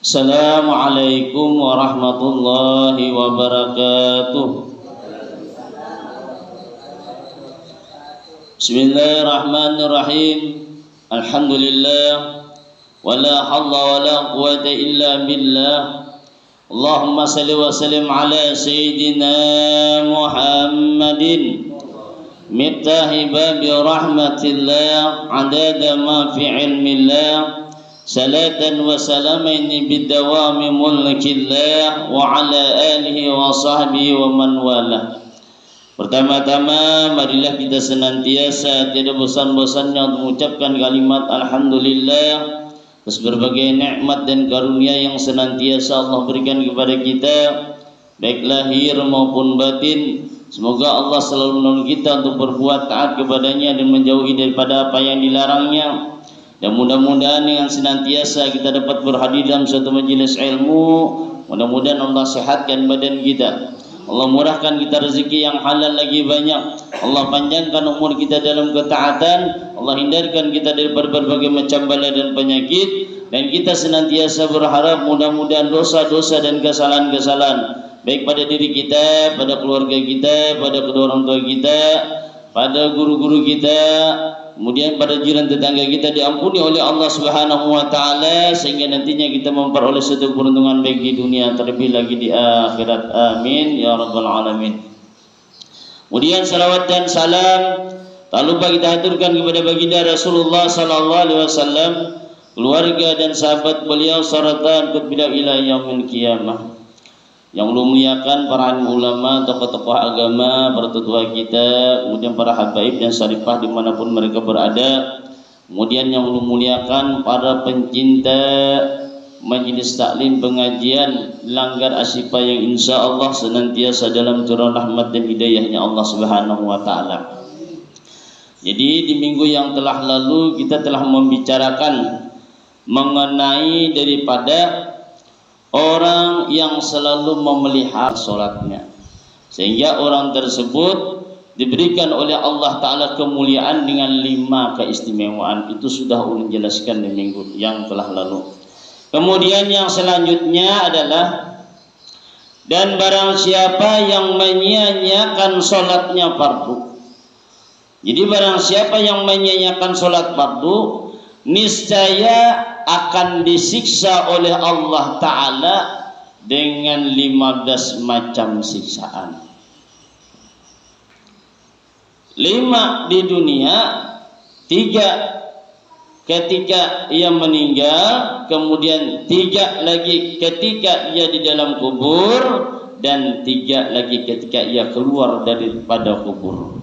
Assalamualaikum warahmatullahi wabarakatuh. Bismillahirrahmanirrahim. Alhamdulillah. Wala hawla wala quwwata illa billah. Allahumma salli wa sallim ala sayyidina Muhammadin miftahi babi rahmatillah adada ma fi ilmillah salatan wa salamaini bidawami mulkillah wa ala alihi wa sahbihi wa man walah. Pertama-tama marilah kita senantiasa tidak bosan-bosannya untuk mengucapkan kalimat alhamdulillah atas berbagai nikmat dan karunia yang senantiasa Allah berikan kepada kita, baik lahir maupun batin. Semoga Allah selalu menolong kita untuk berbuat taat kepadanya dan menjauhi daripada apa yang dilarangnya. Dan mudah-mudahan dengan senantiasa kita dapat berhadir dalam suatu majelis ilmu, mudah-mudahan Allah sehatkan badan kita, Allah murahkan kita rezeki yang halal lagi banyak, Allah panjangkan umur kita dalam ketaatan, Allah hindarkan kita daripada berbagai macam bala dan penyakit, dan kita senantiasa berharap mudah-mudahan dosa-dosa dan kesalahan-kesalahan baik pada diri kita, pada keluarga kita, pada kedua orang tua kita, pada guru-guru kita, kemudian pada jiran tetangga kita diampuni oleh Allah Subhanahu wa taala, sehingga nantinya kita memperoleh suatu keberuntungan baik di dunia terlebih lagi di akhirat. Amin ya rabbal alamin. Kemudian salawat dan salam tak lupa kita haturkan kepada baginda Rasulullah sallallahu alaihi wasallam, keluarga dan sahabat beliau serta ikut beliau ila yaumil qiyamah. Yang belum muliakan para ulama, tokoh-tokoh agama, para tetua kita, kemudian para habaib dan syarifah dimanapun mereka berada. Kemudian yang belum muliakan para pencinta majelis taklim pengajian Langgar Asyifa yang insya Allah senantiasa dalam curah rahmat dan hidayahnya Allah Subhanahu wa taala. Jadi di minggu yang telah lalu kita telah membicarakan mengenai daripada orang yang selalu memelihara sholatnya, sehingga orang tersebut diberikan oleh Allah Ta'ala kemuliaan dengan 5 keistimewaan. Itu sudah ulun jelaskan di minggu yang telah lalu. Kemudian yang selanjutnya adalah, dan barang siapa yang menyia-nyiakan sholatnya fardu. Jadi barang siapa yang menyia-nyiakan sholat fardu, niscaya akan disiksa oleh Allah Ta'ala dengan 15 macam siksaan. 5 di dunia, 3 ketika ia meninggal, kemudian 3 lagi ketika ia di dalam kubur, dan 3 lagi ketika ia keluar daripada kubur.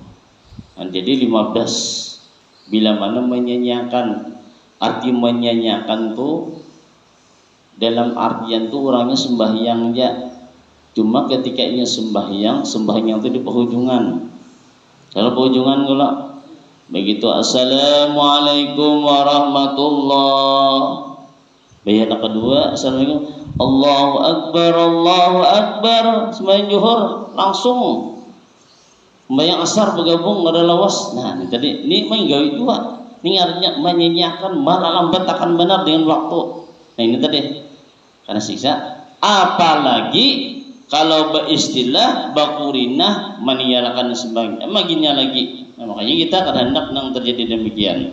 Nah, jadi 15. Bila mana menyanyiakan, arti menyanyiakan tuh dalam artian tuh orangnya sembahyang ya, cuma ketika ia sembahyang tuh di penghujungan. Kalau penghujungan kalau begitu assalamualaikum warahmatullah, bayar kedua assalamualaikum Allahu akbar sembahyang zuhur langsung sembahyang asar bergabung ada lawas. Nah ini tadi ini main gawe dua. Ini artinya menyanyiakan malah lambat akan benar dengan waktu. Nah ini tadi karena siksa. Apalagi kalau beristilah bakurinah meninggalkan sembahyang, maginya lagi. Nah, makanya kita akan hendak yang terjadi demikian.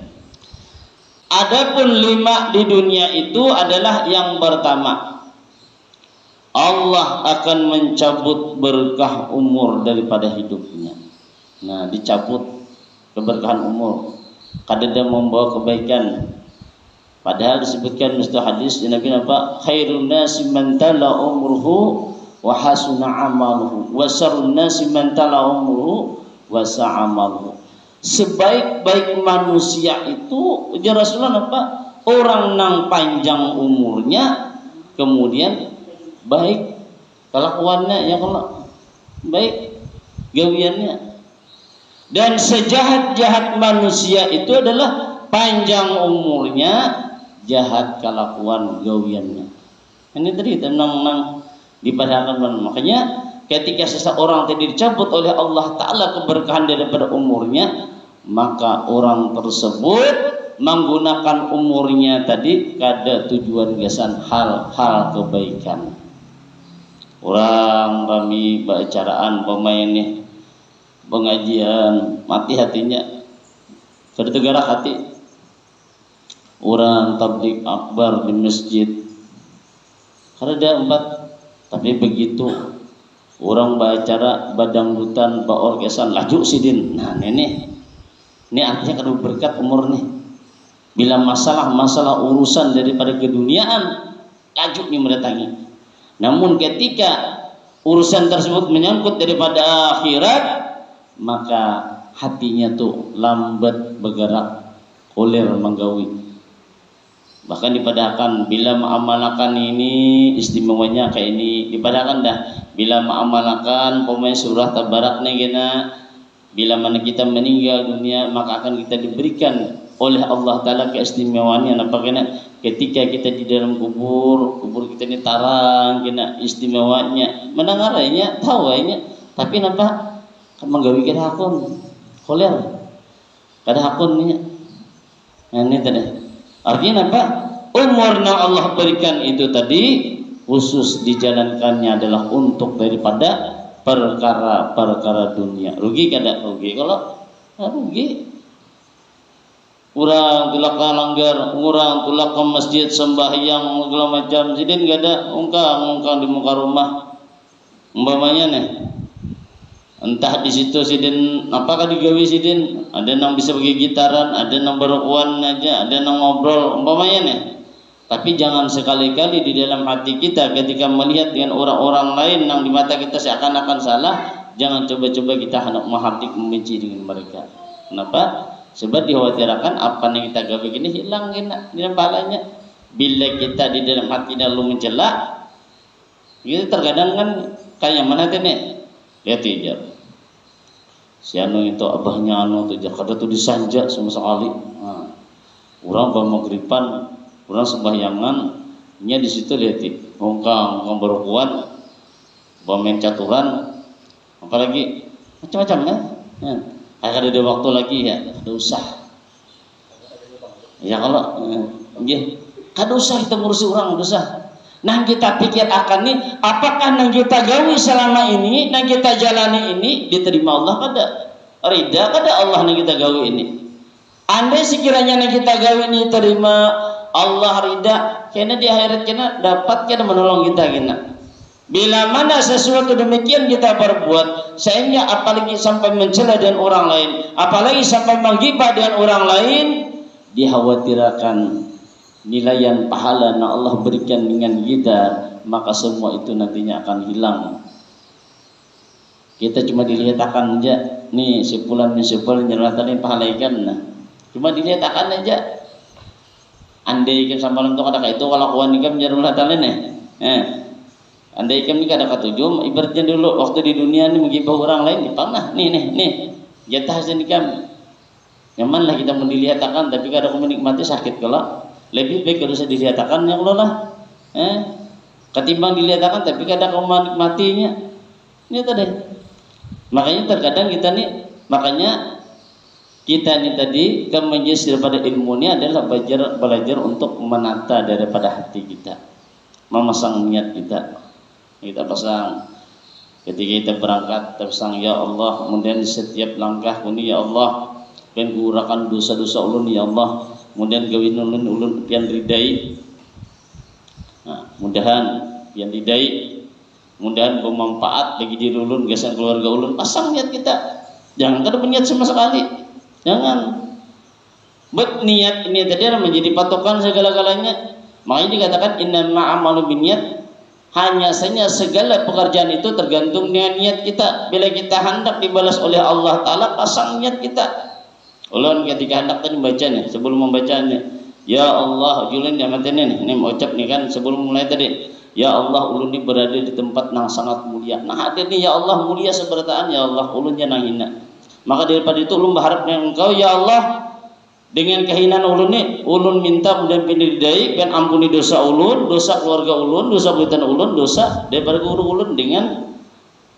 Adapun 5 di dunia itu adalah yang pertama, Allah akan mencabut berkah umur daripada hidupnya. Nah dicabut keberkahan umur. Kadang membawa kebaikan. Padahal disebutkan mustah hadis Nabi apa? Khairun nasi man tala umruhu wa hasuna amaluhu wa syarrun nasi man tala umruhu wa sa'amaluhu. Sebaik-baik manusia itu ujar Rasulullah apa? Orang nang panjang umurnya, kemudian baik kelakuannya, ya kalau baik gawiannya. Dan sejahat-jahat manusia itu adalah panjang umurnya, jahat kelakuan gawiannya. Ini tadi tenang-tenang dipadahkan. Makanya ketika seseorang tadi dicabut oleh Allah Ta'ala keberkahan daripada umurnya, maka orang tersebut menggunakan umurnya tadi kada tujuan gasan hal-hal kebaikan. Orang rami baacaraan pemain nih pengajian mati hatinya kada tegarak hati. Orang tablik akbar di masjid kada ada empat, tapi begitu orang baacara badangdutan baorkesan laju sidin. Nah ini artinya kada berkat umur nih. Bila masalah urusan daripada keduniaan laju nih mendatangi. Namun ketika urusan tersebut menyangkut daripada akhirat, maka hatinya tuh lambat bergerak, koler menggawi. Bahkan dipadahkan bila mengamalkan ini istimewanya kayak ini, dipadahkan dah bila mengamalkan pemain surah tabarak nih gina, bila mana kita meninggal dunia maka akan kita diberikan oleh Allah Ta'ala keistimewaannya. Apa kena ketika kita di dalam kubur kita ini tarang kena istimewanya mendengarnya tahu nya, tapi napa menggawi kada hakun koler kada hakun nya. Nah ini tadi artinya apa, umurna Allah berikan itu tadi khusus dijalankannya adalah untuk daripada perkara-perkara dunia. Rugi kada rugi? Kalau rugi, urang tulak langgar, urang tulak ke masjid sembahyang segala macam sidin gada ungkang di muka rumah umpamanya nih, entah di situ sidin apakah digawi sidin, ada yang bisa bagi gitaran, ada yang berukuan aja, ada yang ngobrol umpamanya nih. Tapi jangan sekali-kali di dalam hati kita ketika melihat dengan orang-orang lain yang di mata kita seakan-akan salah, jangan coba-coba kita hendak menghardik membenci dengan mereka. Kenapa? Sebab dikhawatirkan apa yang kita gawe gini hilang kena di dalam palanya. Bila kita di dalam hati lalu mencela, kita terkadang kan kayak mana nih? Lihat aja. Si anu itu abahnya anu tuh kada tuh disanjak sama sekali. Nah, orang pemagriban, orang sembahyangan, nya di situ lihat hongkang berukuan, main caturan, apalagi macam-macam kan? Ya. Akan ada waktu lagi ya, kada usah. Ya kalau, kada usah kita ngurusi orang, kada usah. Nah kita pikir akan nih, apakah yang kita gawi selama ini, yang kita jalani ini diterima Allah kada? Rida kada Allah yang kita gawi ini? Andai sekiranya yang kita gawi ini terima Allah rida, kena di akhirat kena dapat kena menolong kita kena. Bila mana sesuatu demikian kita perbuat, sehingga apalagi sampai mencela dengan orang lain, apalagi sampai menggibah dengan orang lain, dikhawatirkan nilaian pahala yang Allah berikan dengan kita, maka semua itu nantinya akan hilang. Kita cuma dilihatkan aja, nih sepulan nyerahkan pahala ikan, nah cuma dilihatkan aja. Andai ikan sambalan itu kada itu kalau kawan ikan nyerahkan nih, andai ikan ini kada katujuh, ibaratnya dulu waktu di dunia ini menggibah orang lain, dipangah nih jatah hasil ikan. Nyaman lah kita mendilihatkan, tapi kada menikmati sakit kalau lebih baik kalau usah dilihatkan yang lo lah, ketimbang dilihatkan tapi kada kau menikmatinya. Ini tadi. Makanya terkadang kita nih, kita ini tadi kemenjis daripada ilmu ini adalah belajar untuk menata daripada hati kita, memasang niat kita pasang ketika kita berangkat, kita pasang ya Allah, kemudian setiap langkah ini ya Allah, dan gurakan dosa-dosa ulun ya Allah, kemudian gawin ulun pian ridai. Nah, mudahan pian ridai, mudahan bermanfaat bagi diri ulun, gasan keluarga ulun. Pasang niat kita, jangan kada berniat sama sekali, jangan. Buat niat ini tadi menjadi patokan segala-galanya. Makanya dikatakan innama amalu binniyat, hanya saja segala pekerjaan itu tergantung dengan niat kita. Bila kita hendak dibalas oleh Allah Ta'ala, pasang niat kita. Ulun ketika hendak tadi baca nih, sebelum membacanya, ya Allah, julin yang matanya nih, ini mau ucap nih kan sebelum mulai tadi, ya Allah, ulun ini berada di tempat yang sangat mulia. Nah hadir nih ya Allah, mulia seberataan ya Allah, ulun jangan hina. Maka daripada itu ulun berharap dengan engkau ya Allah, dengan kehinaan ulun ini, ulun minta kemudian pindah-didai, kan ampuni dosa ulun, dosa keluarga ulun, dosa buatan ulun, dosa daripada guru ulun dengan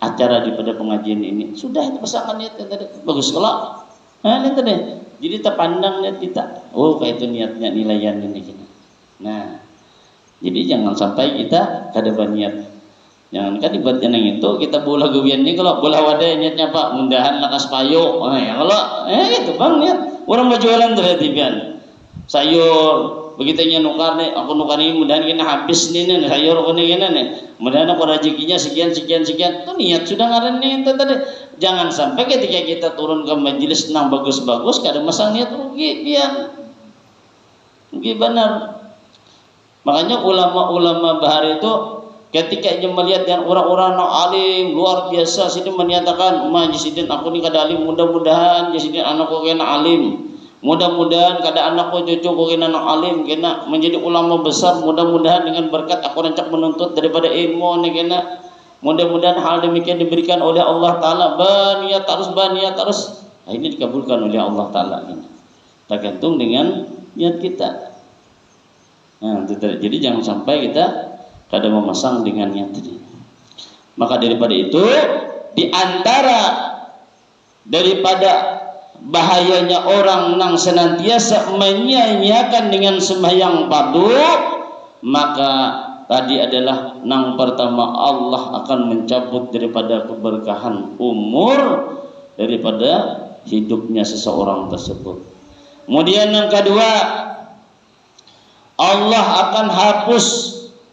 acara daripada pengajian ini. Sudah itu pasangan niat tadi bagus kalau. Nah ini tadi Jadi terpandang niat kita. Oh, kayak itu niatnya nilaian ini. Nah, jadi jangan sampai kita kada berniat. Jangan kan ibaratnya yang itu kita bola gawiannya kalau bola wadah niatnya Pak mundahan lakas payo. Nah, ya kalau itu Bang niat. Orang berjualan berarti kan. Sayur begitunya nukar nih, aku nukar ini mudahan kena habis nih sayur aku nih mudahan aku rezekinya sekian tuh niat sudah ngaran nih tadi. Jangan sampai ketika kita turun ke majelis nang bagus-bagus kada masang niat rugi pian rugi benar. Makanya ulama-ulama bahar itu ketika ia melihat dan orang-orang yang alim luar biasa sini menyatakan majisidin aku ni kada alim, mudah-mudahan jasidin anakku kena alim, mudah-mudahan kada anakku cucuku kena anak alim kena menjadi ulama besar, mudah-mudahan dengan berkat aku rancak menuntut daripada ilmu ni kena, mudah-mudahan hal demikian diberikan oleh Allah Ta'ala. Baniat terus nah, ini dikabulkan oleh Allah Ta'ala ini. Tergantung dengan niat kita. Nah, jadi jangan sampai kita kada memasang dengan niat ini. Maka daripada itu, di antara daripada bahayanya orang yang senantiasa menyia-nyiakan dengan sembahyang fardu, maka tadi adalah yang pertama Allah akan mencabut daripada keberkahan umur daripada hidupnya seseorang tersebut. Kemudian yang kedua, Allah akan hapus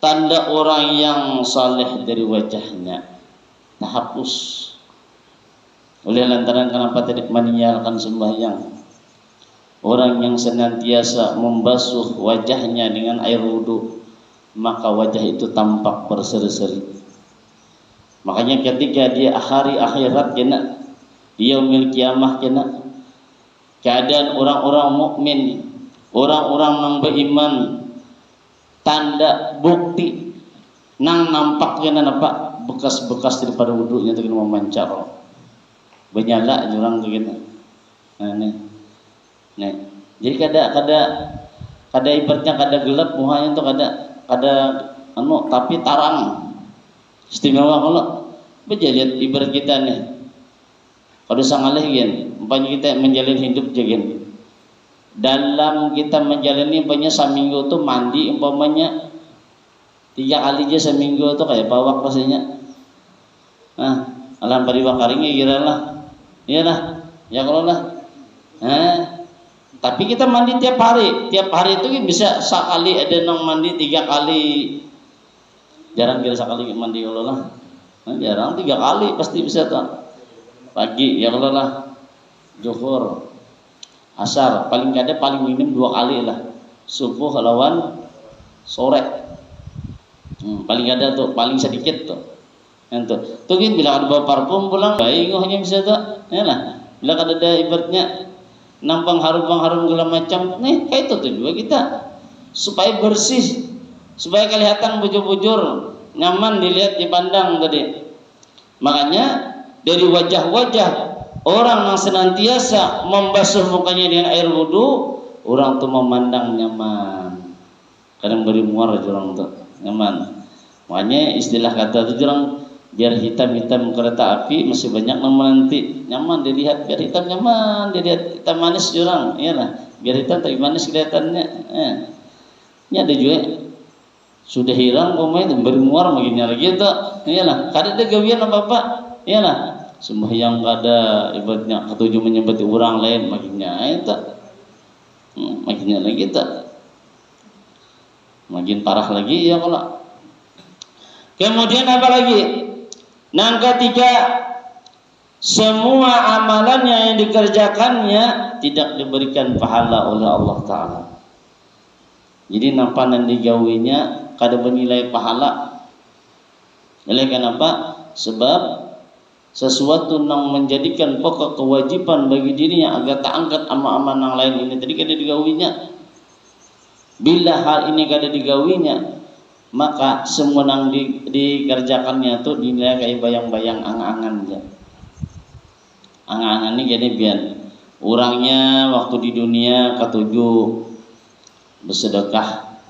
tanda orang yang saleh dari wajahnya. Hapus. Oleh lantaran kenapa tidak meninggalkan sembahyang. Orang yang senantiasa membasuh wajahnya dengan air wudu, maka wajah itu tampak berseri-seri. Makanya ketika dia hari akhirat kena, dia memiliki kiamah kena, keadaan orang-orang mukmin, orang-orang yang beriman, tanda bukti nang nampak kena nampak bekas-bekas daripada wudunya itu kena memancar. Benyala jurang begitu. Nah, nih. Jadi kada ibaratnya kada gelap muhanya tuh kada tapi tarang. Istimewa kalau berjalan ibarat kita nih. Kada sangaleh gen, umpamanya kita menjalin hidup jagen. Dalam kita menjalani umpamanya seminggu tuh mandi umpamanya 3 kali aja seminggu tuh kayak bawak rasanya. Nah, alam pariwak karingnya kira lah. Iya lah, ya kalau lah. Tapi kita mandi tiap hari itu bisa sekali ada nang mandi 3 kali. Jarang kira sekali mandi kalau lah. Jarang 3 kali pasti bisa tuh. Pagi ya kalau lah, zuhur, asar, paling minim 2 kali lah. Subuh lawan sore. Paling ada tuh, paling sedikit tuh. Tuh kan bila ada bawa parfum pulang, baik hanya bisa tuh. Ya lah, bila ada ibaratnya nampang harum segala macam, nih kayak itu tujuan kita supaya bersih, supaya kelihatan bujur-bujur, nyaman dilihat dipandang tadi. Makanya dari wajah-wajah orang yang senantiasa membasuh mukanya dengan air wudu, orang tuh memandang nyaman. Kadang beri muar orang tuh nyaman. Makanya istilah kata itu orang biar hitam-hitam kereta api masih banyak yang menanti nyaman dilihat, biar hitam nyaman dilihat, hitam manis jurang iyalah, biar hitam tapi manis kelihatannya. Ini ada juga sudah hilang pemain bermuar begini lagi itu iyalah, kada ada gawian apa-apa iyalah, sembahyang kada ibaratnya ketujuh menyembati orang lain makinnya itu makinnya lagi itu makin parah lagi ya kalau. Kemudian apa lagi? Yang ketiga, semua amalannya yang dikerjakannya tidak diberikan pahala oleh Allah Ta'ala. Jadi nampak dan digawinya kada bernilai pahala. Oleh kenapa? Sebab sesuatu yang menjadikan pokok kewajiban bagi dirinya agar tak angkat amal-amal yang lain ini tadi kada digawinya. Bila hal ini kada digawinya, maka semua yang dikerjakannya itu dinilai kayak bayang-bayang angan-angan aja. Angan-angan ini jadi biar orangnya waktu di dunia ketujuh bersedekah,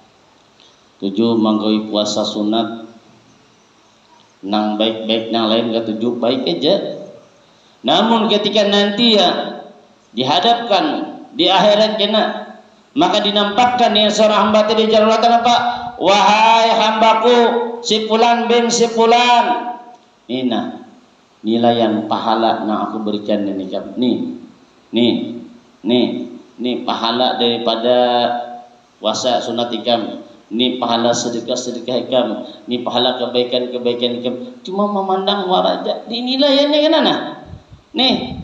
7 menggawi puasa sunat, nang baik-baik nang lain ketujuh baik aja. Namun ketika nanti ya dihadapkan di akhirat kena. Maka dinampakkan yang seorang hamba tadi jalan Allah apa? Wahai hambaku si fulan bin si fulan, ina nilaian pahala yang aku berikan ini nih pahala daripada puasa sunat ikam, ini pahala sedekah ikam, ini pahala kebaikan ikam. Cuma memandang waraja dinilaiannya kan nih.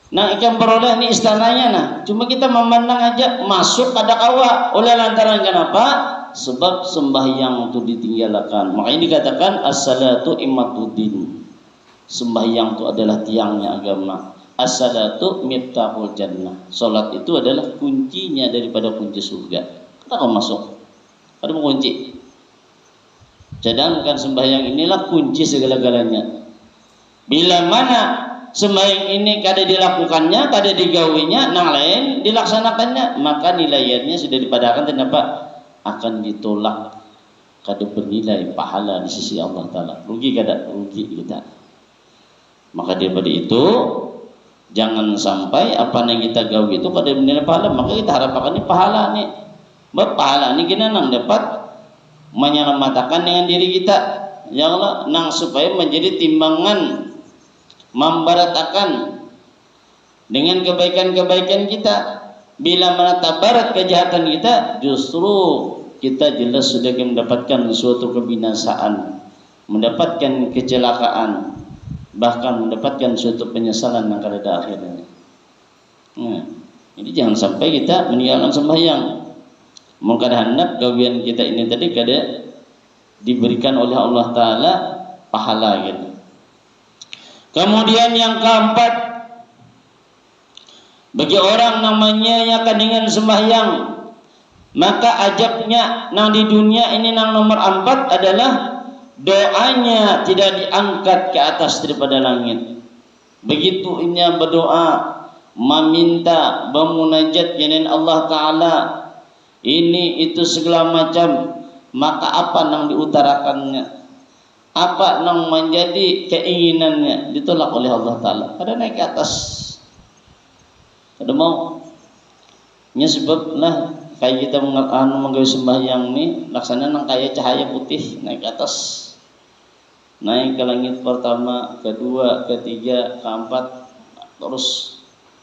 Nah ikan peroleh ni istananya nah. Cuma kita memandang aja masuk pada kawa. Oleh lantaran kenapa? Sebab sembahyang itu ditinggalkan. Makanya dikatakan as-salatu imatuddin. Sembahyang itu adalah tiangnya agama. As-salatu miftahul jannah. Salat itu adalah kuncinya daripada kunci surga. Kenapa kau masuk? Ada mau kunci. Cadangkan sembahyang inilah kunci segala-galanya. Bila mana sembahyang ini kada dilakukannya, kada digawinya, nang lain dilaksanakannya, maka nilainya sudah dipadakan dan apa? Akan ditolak, kada bernilai pahala di sisi Allah Ta'ala. Rugi kada? Rugi kita. Maka daripada itu jangan sampai apa yang kita gawi itu kada bernilai pahala. Maka kita harapkan ini pahala nih. Pahala ini kita nang dapat menyelamatkan dengan diri kita, ya Allah, nang supaya menjadi timbangan membaratakan dengan kebaikan-kebaikan kita. Bila mana tabarat kejahatan kita, justru kita jelas sudah mendapatkan suatu kebinasaan, mendapatkan kecelakaan, bahkan mendapatkan suatu penyesalan yang pada akhirnya. Nah, jadi jangan sampai kita meninggalkan sembahyang. Mungkin hendak gawian kita ini tadi kada diberikan oleh Allah Ta'ala pahala gitu. Kemudian yang keempat, bagi orang namanya yang dengan sembahyang, maka ajabnya nang di dunia ini nang nomor 4 adalah doanya tidak diangkat ke atas daripada langit. Begitu inya berdoa, meminta, bermunajat dengan Allah Ta'ala, ini itu segala macam, maka apa nang diutarakannya, apa yang menjadi keinginannya ditolak oleh Allah Ta'ala. Ada naik ke atas, ada mau nya sebab lah kayak kita menggawe sembahyang ni laksana nang kayak cahaya putih naik ke atas, naik ke langit pertama, kedua, ketiga, keempat, terus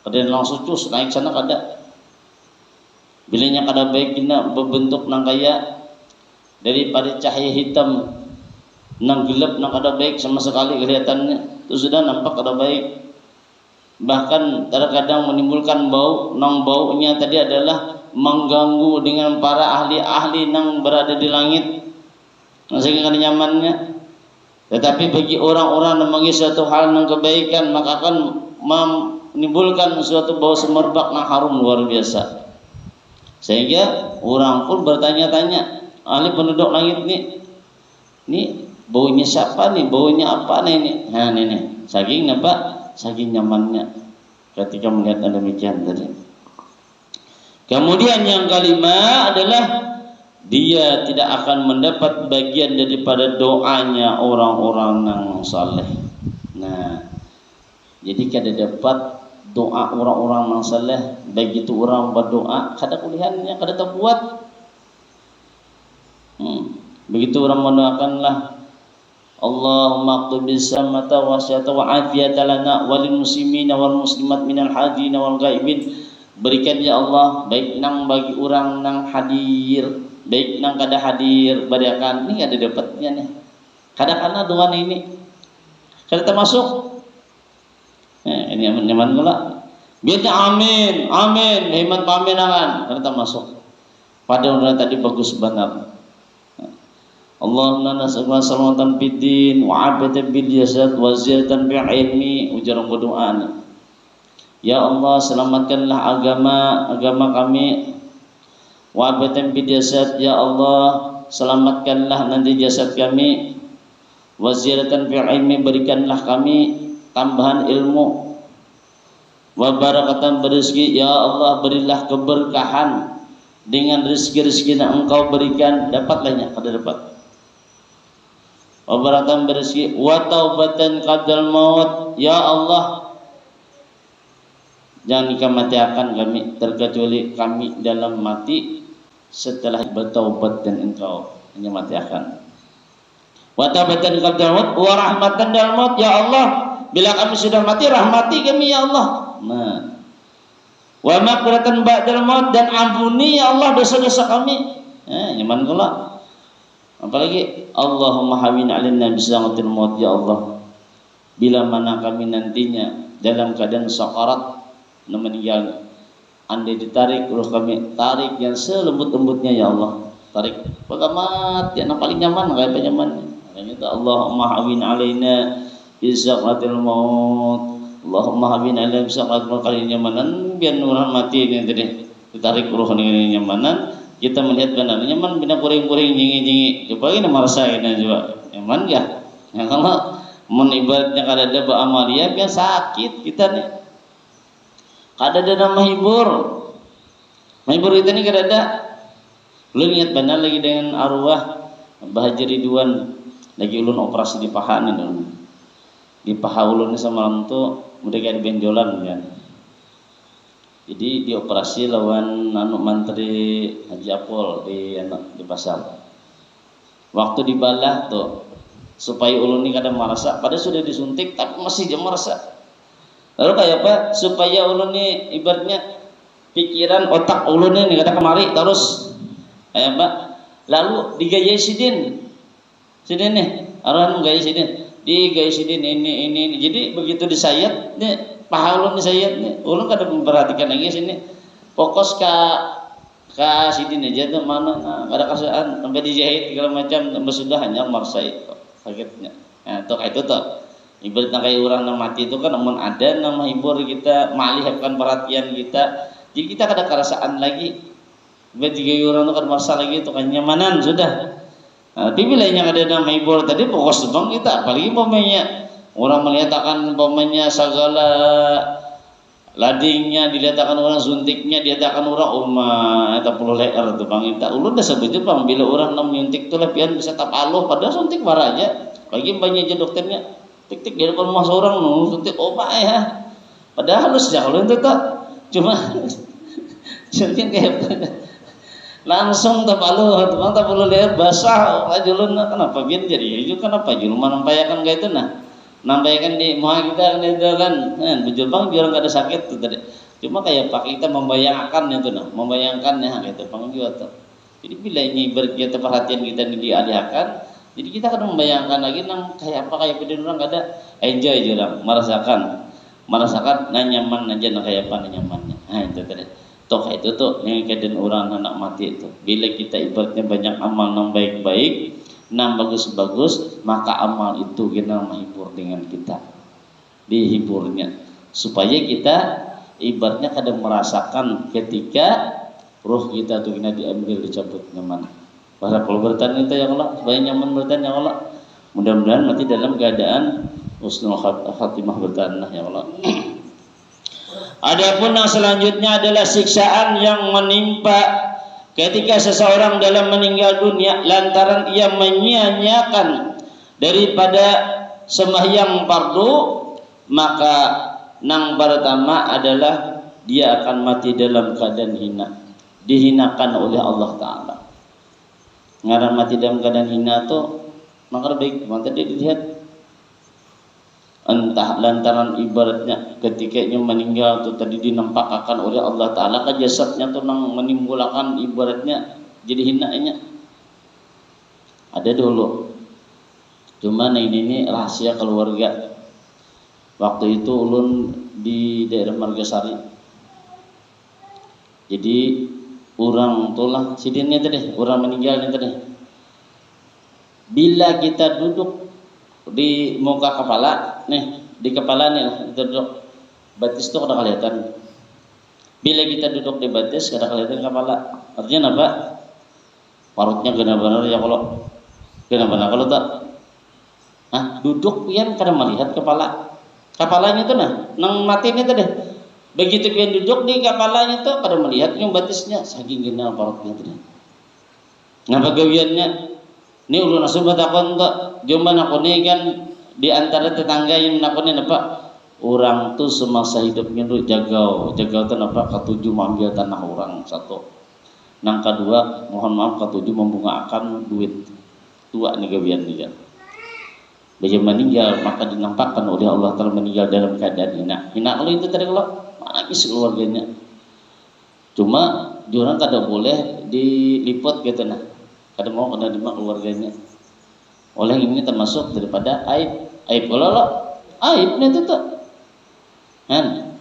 kada langsung cus naik sana kada. Bilanya kada baik kita berbentuk nang kaya daripada cahaya hitam nang gelap nang kada baik sama sekali kelihatannya, itu sudah nampak kada baik. Bahkan terkadang menimbulkan bau, nang baunya tadi adalah mengganggu dengan para ahli-ahli nang berada di langit, sehingga kada nyamannya. Tetapi bagi orang-orang yang mengenai suatu hal nang kebaikan, maka akan menimbulkan suatu bau semerbak nang harum luar biasa, sehingga orang pun bertanya-tanya, ahli penduduk langit ni baunya siapa nih, baunya apa nih? Nah ini saking apa? Saking nyamannya ketika melihat ada demikian tadi. Kemudian yang kelima adalah dia tidak akan mendapat bagian daripada doanya orang-orang yang saleh. Nah, jadi kada dapat doa orang-orang yang saleh, baik itu orang berdoa kada kulihannya, kada terbuat. Begitu orang mendoakanlah Allahumma aqtu bisamata wa syata wa afiyata lana walil muslimina wal muslimat minal hadina wal ghaibin. Berikan ya Allah baik nang bagi orang nang hadir, baik nang kada hadir, berikan ini ada dapatnya nih. Kadang-kadang doa ini kada termasuk. Ini nyaman pula. Biarnya amin, amin, hemat amin akan kada termasuk. Padahal orang tadi bagus benar. Allahumma nas'aluka salamatan fid din wa afiyatan bil jasad wa ziyadatan bil ilmi. Ujar berdoa ni, ya Allah selamatkanlah agama kami, wa afiyatan bil jasad, ya Allah selamatkanlah nanti jasad kami, wa ziyadatan bil ilmi, berikanlah kami tambahan ilmu, wa barakatan berizki, ya Allah berilah keberkahan dengan rezeki-rezeki yang Engkau berikan, dapatlahnya kada dapat. Wabarakatan berizki wa taubatan qadal maut, ya Allah jangan dikamatiakan kami terkecuali kami dalam mati setelah bertaubat dan engkau hanya matiakan. Wa taubatan qabla maut wa rahmatan dalam maut, ya Allah bila kami sudah mati rahmati kami ya Allah. Nah, wa maghfiratan ba'dal maut, dan ampuni ya Allah dosa-dosa kami. Nyaman kula. Apalagi Allahumma hawin alaina bisalatil maut, ya Allah bila mana kami nantinya dalam keadaan sakarat meninggal, andai ditarik ruh kami, tarik yang selembut-lembutnya ya Allah, tarik bagamat yang paling nyaman kayak nyamannya. Makanya Allahumma hawin alaina bisalatil maut, Allahumma hawin alaina bisalatil maut, kali nyamanan biar orang mati ini tadi ditarik ruh ini nyamanan. Kita melihat benar nyaman bina kuring-kuring jingi-jingi coba ini merasa ini juga nyaman ya. Ya kalau ibaratnya kada ada amalia biar sakit kita nih, kada ada nama hibur kita nih kada ada. Lu ingat benar lagi dengan arwah Mbah Haji Ridwan lagi ulun operasi di paha nih dong, di paha ulun semalam tuh udah kayak benjolan ya. Jadi dioperasi lawan Menteri Haji Apol di pasar. Waktu dibalah tuh supaya ulun ini kadang merasa, padahal sudah disuntik tapi masih jam merasa. Lalu kayak apa? Supaya ulun ini ibaratnya pikiran otak ulun ini kadang kemari terus kayak apa? Lalu digayai sidin nih, arahan gayai sidin, digayai sidin ini. Jadi begitu disayat nih. Paha ulun disayat nih, ulun kadang memperhatikan lagi sini, fokus ke sini aja tuh mana, ada kasaan sampai dijahit segala macam, sampai sudah hanya marsai sakitnya. Nah, tuh kayak itu tuh, ibaratnya kayak orang yang mati itu kan, namun ada nama hibur kita, malihkan perhatian kita, jadi kita kada kerasaan lagi. Begitu orang itu kan merasa lagi itu kan nyamanan sudah. Nah, tapi bila yang ada nama hibur tadi fokus bang kita, apalagi pemainnya. Orang melihatkan umpamanya segala ladingnya, dilihatkan orang suntiknya, dilihatkan orang eta perlu leer tuh bang kita. Ulun dah sebut bang bila orang nam nyuntik tuh lepian bisa tapaluh padahal suntik marah aja. Lagi banyak aja dokternya tik-tik di depan rumah seorang suntik obat ya. Padahal halus ya kalau itu tak cuma suntik kayak langsung tapaluh tuh bang tak perlu leer basah aja ulun kenapa biar jadi itu kenapa julun menampayakan kayak itu nah. Nampaikan di muha kita itu kan, bujur bang biar nggak ada sakit tuh tadi. Cuma kayak pak kita membayangkan itu nah, membayangkannya gitu bang juga tuh. Jadi bila ini kita perhatian kita ini dialihkan, jadi kita akan membayangkan lagi nang kayak apa kayak beda orang nggak ada enjoy juga, merasakan nah nyaman aja nah kayak apa nyamannya. Nah itu tadi. Toh itu tuh yang keadaan orang anak mati itu. Bila kita ibaratnya banyak amal yang baik-baik, yang bagus-bagus, maka amal itu kita menghibur dengan kita, dihiburnya supaya kita ibaratnya kadang merasakan ketika roh kita tuh kena diambil dicabut nyaman. Para kalau bertahan kita ya Allah, supaya nyaman bertahan ya Allah. Mudah-mudahan mati dalam keadaan husnul khatimah bertahan ya Allah. Adapun yang selanjutnya adalah siksaan yang menimpa ketika seseorang dalam meninggal dunia lantaran ia menyia-nyiakan daripada sembahyang fardu, maka nang pertama adalah dia akan mati dalam keadaan hina, dihinakan oleh Allah Ta'ala. Ngaran mati dalam keadaan hina tuh maka baik maka dia dilihat entah lantaran ibaratnya ketika ia meninggal tuh tadi dinampakkan oleh Allah Ta'ala ke jasadnya tuh nang menimbulkan ibaratnya jadi hinanya ada dulu. Cuma ini rahasia keluarga. Waktu itu ulun di daerah Margasari, jadi orang tulah sidinnya tadi orang meninggal tadi, bila kita duduk di muka kepala nih, di kepala nih lah kita duduk, batis itu kada kelihatan. Bila kita duduk di batis kada kelihatan kepala, artinya apa? Parutnya benar-benar ya kalau benar-benar kalau tak duduk pian kada melihat kepalanya tuh nang mati ini tadi. Begitu pian duduk di kepalanya tuh kada melihat yang batisnya saking gina parutnya tadi. Ngapa gawiannya? Ini ulun asuh batakon tuh, cuman aku nih kan di antara tetangga yang nakoni apa? orang tuh semasa hidupnya tuh jaga itu apa ketujuh mengambil tanah orang satu, nang kedua mohon maaf ketujuh membungakan duit tua nih gawian dia. Bagi meninggal maka dinampakkan oleh Allah Ta'ala meninggal dalam keadaan hina kalau itu tadi kalau nangis keluarganya. Cuma jurang kada boleh diliput gitu nah, kada mau kena dimak keluarganya. Oleh ini termasuk daripada aib kalau aibnya itu tuh kan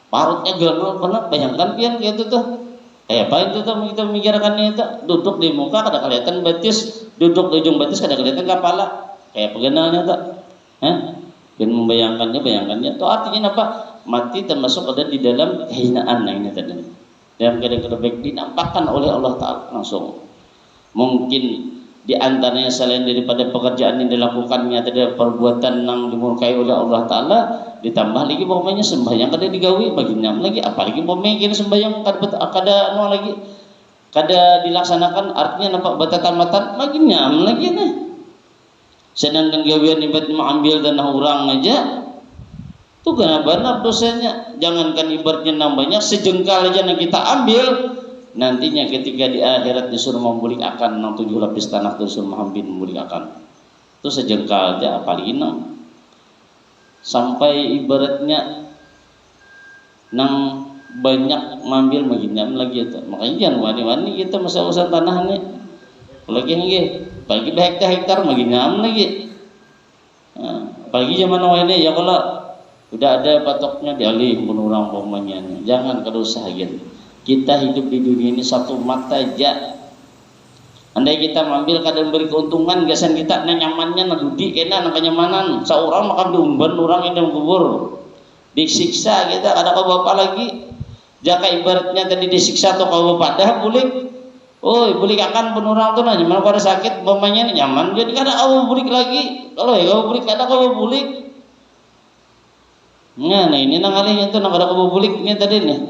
parutnya gelap pernah bayangkan pian gitu tuh apa itu tuh kita memikirkannya itu duduk di muka kada kelihatan batis, duduk di ujung batis kada kelihatan kepala kayak pegenalnya tuh dan bayangkannya tuh artinya apa mati termasuk ada di dalam kehinaan ini tadi dalam keadaan baik dinampakkan oleh Allah Ta'ala langsung. Mungkin di antaranya selain daripada pekerjaan yang dilakukannya ada perbuatan yang dimurkai oleh Allah Ta'ala, ditambah lagi pokoknya sembahyang kada digawi baginya lagi, apalagi pemikiran sembahyang kada lagi kada dilaksanakan, artinya nampak batal-batal baginya lagi nih. Sedangkan gawian ibadah mengambil tanah orang aja tuh kena benar dosanya, jangankan ibaratnya nambahnya sejengkal aja yang kita ambil nantinya ketika di akhirat disuruh membulik akan nang 7 lapis tanah disuruh menghambil membulik akan itu sejengkal aja apalagi nang sampai ibaratnya nang banyak mengambil maginyam lagi itu. Makanya jangan wani-wani kita masa-masa tanah nih lagi apalagi hektar maginyam lagi apalagi zaman ini ya kalau udah ada patoknya dialih menurang pomanya jangan kada usah gitu. Kita hidup di dunia ini satu mata aja. Andai kita mengambil kadang beri keuntungan gasan kita na nyamannya na dudi kena na kenyamanan seorang makan diumban orang yang dalam kubur disiksa kita kada kau bapak lagi jaka ibaratnya tadi disiksa atau kau bapak dah bulik bulik akan penurang tuh nanya mana pada sakit mamanya nyaman jadi kada kau bulik lagi kalau ya kau bulik kada kau bulik nah ini nang alihnya tuh nang kada kau buliknya tadi nih.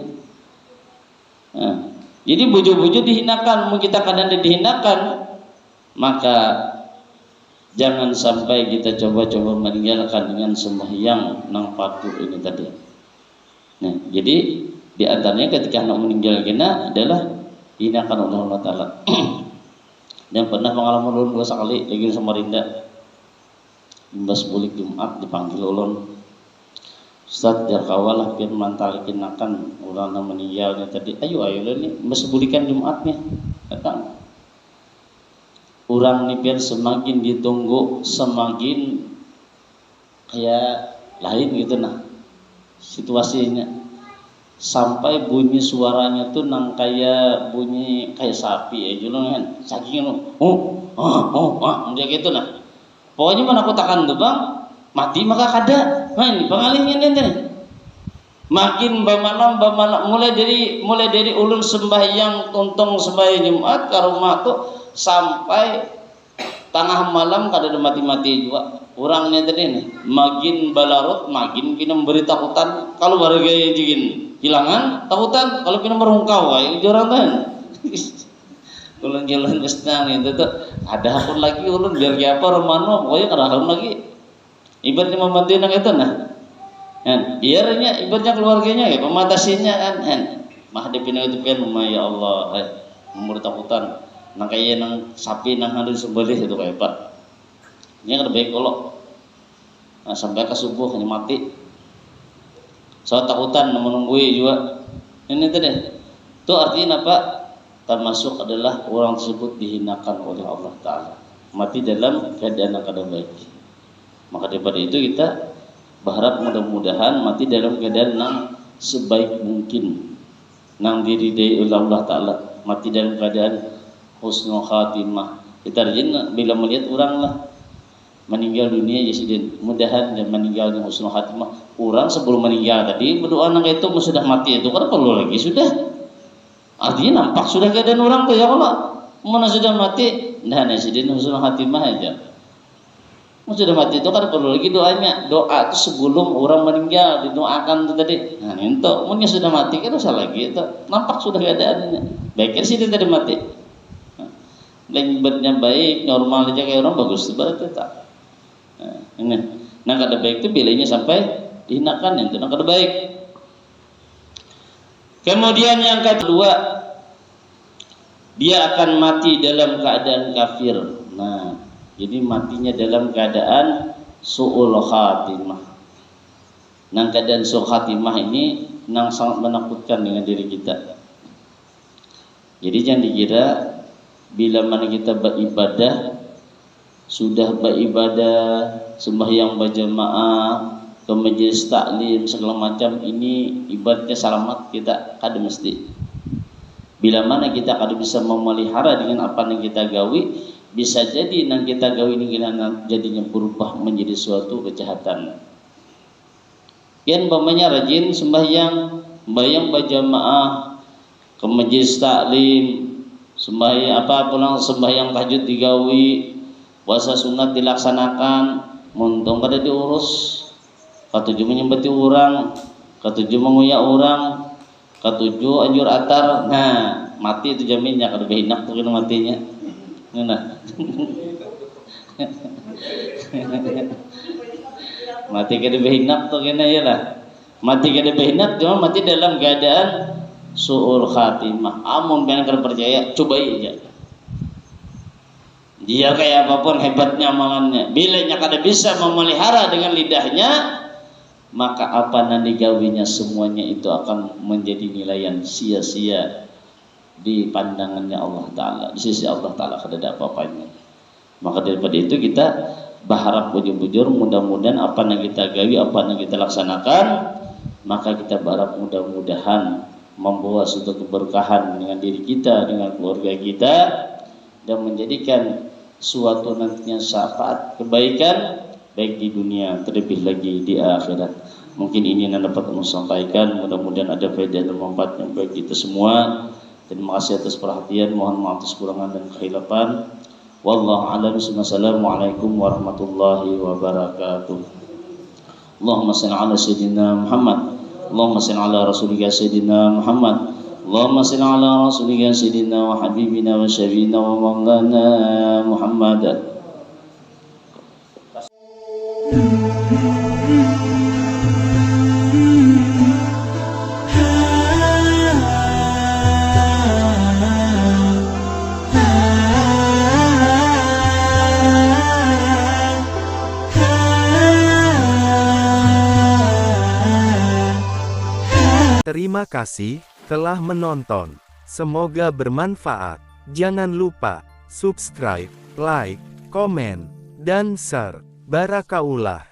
Nah, jadi buju-buju dihinakan, mau kita kadang dihinakan, maka jangan sampai kita coba-coba meninggalkan dengan sembahyang nang patuh ini tadi. Nah, jadi di antaranya ketika nak meninggal kena adalah dihinakan oleh Allah Ta'ala. Dan pernah pengalaman ulun 2 kali lagi di Samarinda, imbas bulik Jumat dipanggil ulun. Ustaz jar kawalah pian mantalikin akan orang yang meninggalnya tadi ayo nih mas bulikan Jumatnya datang orang nih pian semakin ditunggu semakin kayak lain gitu nah situasinya sampai bunyi suaranya tuh nang kayak bunyi kayak sapi julung kan saking dia gitu nah pokoknya mana aku takkan tuh bang mati maka kada ini pengalihnya nih makin bamalam mulai dari ulun sembahyang tuntung sembahyang Jumat ke rumah tuh sampai tengah malam kada ada mati-mati juga orangnya tadi nih makin balarut makin kena memberi takutan kalau warga jigin hilangan takutan kalau kena merungkau ay jorang kan ulun jalan bestang itu tuh ada pun lagi ulun biar apa romano pokoknya kada lagi ibaratnya membantu nang itu nah kan biarnya ibaratnya keluarganya ya pematasinya kan mahdepin itu kan ya Allah memberi takutan nang kayak nang sapi nang ada sebelih itu kayak pak ini kan baik kalau sampai ke subuh hanya mati soal takutan menunggu juga ini tadi itu artinya apa termasuk adalah orang tersebut dihinakan oleh Allah Ta'ala mati dalam keadaan kada baik. Maka daripada itu kita berharap mudah-mudahan mati dalam keadaan yang sebaik mungkin nang diridai oleh Allah Ta'ala mati dalam keadaan husnul khatimah. Kita rajin bila melihat orang lah meninggal dunia jadi mudahan dan meninggal dengan husnul khatimah. Orang sebelum meninggal tadi berdoa nang itu sudah mati itu kan perlu lagi sudah artinya nampak sudah keadaan orang tuh ya Allah mana sudah mati nah jadi husnul khatimah aja. Sudah mati itu kan perlu lagi doanya. Doa itu sebelum orang meninggal didoakan itu tadi. Nah, itu umurnya sudah mati kan usah lagi itu. Nampak sudah keadaannya. Baiknya sih dia tadi mati. Lembetnya baik, normal aja kayak orang bagus itu berarti tak. Nah, ini. Nah, kada baik itu bilanya sampai dihinakan yang tidak kada baik. Kemudian yang kedua, dia akan mati dalam keadaan kafir. Nah, jadi matinya dalam keadaan su'ul khatimah. Nah, keadaan su'ul khatimah ini yang sangat menakutkan dengan diri kita. Jadi jangan dikira bila mana kita beribadah, sudah beribadah, sembahyang berjamaah, ke majelis taklim segala macam, ini ibaratnya selamat, kita kada mesti. Bila mana kita kada bisa memelihara dengan apa yang kita gawi, bisa jadi yang kita gawi ini jadinya berubah menjadi suatu kejahatan. Kian umpamanya rajin sembahyang berjamaah, ke majelis taklim, sembahyang pulang sembahyang tahajud digawi, puasa sunat dilaksanakan, muntung kada diurus, katujuh menyembati orang, katujuh menguyak orang, katujuh anjur atar. Nah, mati itu jaminnya kada behinak tuh kena matinya. Nah. Mati kada behinak tuh kena iyalah. Mati kada behinak cuma mati dalam keadaan su'ul khatimah. Amun kalian kada percaya, cobai aja. Dia kayak apapun hebatnya amalannya, bila nya kada bisa memelihara dengan lidahnya, maka apa yang digawinya semuanya itu akan menjadi nilai yang sia-sia di pandangannya Allah Ta'ala. Di sisi Allah Ta'ala kada ada apa-apanya. Maka daripada itu kita berharap bujur-bujur, mudah-mudahan apa yang kita gawi, apa yang kita laksanakan, maka kita berharap mudah-mudahan membawa suatu keberkahan dengan diri kita, dengan keluarga kita, dan menjadikan suatu nantinya syafaat kebaikan baik di dunia terlebih lagi di akhirat. Mungkin ini yang dapat kami sampaikan, mudah-mudahan ada faedah dan manfaat yang baik kita semua. Terima kasih atas perhatian, mohon maaf atas kekurangan dan kehilapan. Wallahu a'lam. Wassalamualaikum warahmatullahi wabarakatuh. Allahumma shalli ala sayyidina Muhammad, Allahumma shalli ala rasulika sayyidina Muhammad, Allahumma shalli ala rasulika sayyidina wa habibina wa syafiina wa maulana Muhammad. Terima kasih telah menonton. Semoga bermanfaat. Jangan lupa subscribe, like, komen, dan share. Barakaullah.